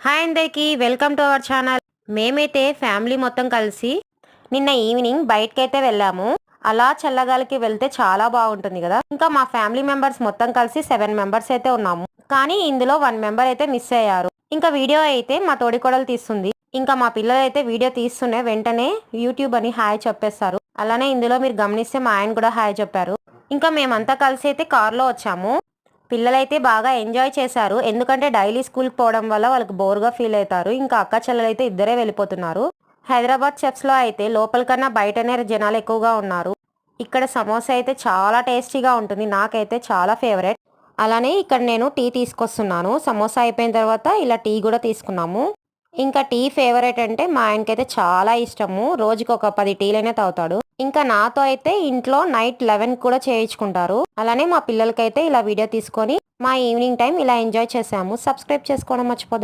Hi అందరికి welcome to our channel. మేమైతే family మొత్తం కలిసి నిన్న ఈవినింగ్ బయటకైతే వెళ్ళాము. అలా చల్లగాలికి వెళ్తే చాలా బాగుంటుంది కదా. ఇంకా మా ఫ్యామిలీ మెంబర్స్ మొత్తం కలిసి 7 మెంబర్స్ అయితే ఉన్నాము. కానీ ఇందులో 1 మెంబర్ అయితే మిస్ అయ్యారు. ఇంకా వీడియో అయితే మా తోడికోడలు తీస్తుంది. ఇంకా మా పిల్లలు అయితే వీడియో తీస్తూనే వెంటనే యూట్యూబ్ అని హాయ్ చెప్పేస్తారు. అలానే ఇందులో మీరు గమనిస్తే మా ఆయన కూడా హాయ్ చెప్పారు. ఇంకా మేమంతా కలిసి అయితే కార్లో వచ్చాము. పిల్లలైతే బాగా ఎంజాయ్ చేశారు. ఎందుకంటే డైలీ స్కూల్కి పోవడం వల్ల వాళ్ళకి బోర్గా ఫీల్ అవుతారు. ఇంకా అక్క చెల్లెలైతే ఇద్దరే వెళ్ళిపోతున్నారు. హైదరాబాద్ చెఫ్స్లో అయితే లోపల కన్నా బయటనే జనాలు ఎక్కువగా ఉన్నారు. ఇక్కడ సమోసా అయితే చాలా టేస్టీగా ఉంటుంది. నాకైతే చాలా ఫేవరెట్. అలానే ఇక్కడ నేను టీ తీసుకొస్తున్నాను. సమోసా అయిపోయిన తర్వాత ఇలా టీ కూడా తీసుకున్నాము. ఇంకా టీ ఫేవరెట్ అంటే మా ఆయనకైతే చాలా ఇష్టము. రోజుకి ఒక 10 టీలైనా తాగుతాడు. ఇంకా నాతో అయితే ఇంట్లో నైట్ 11 కూడా చేయించుకుంటారు. అలానే మా పిల్లలకైతే ఇలా వీడియో తీసుకొని మా ఈవినింగ్ టైం ఇలా ఎంజాయ్ చేసాము. సబ్స్క్రైబ్ చేసుకోవడం మర్చిపోదండి.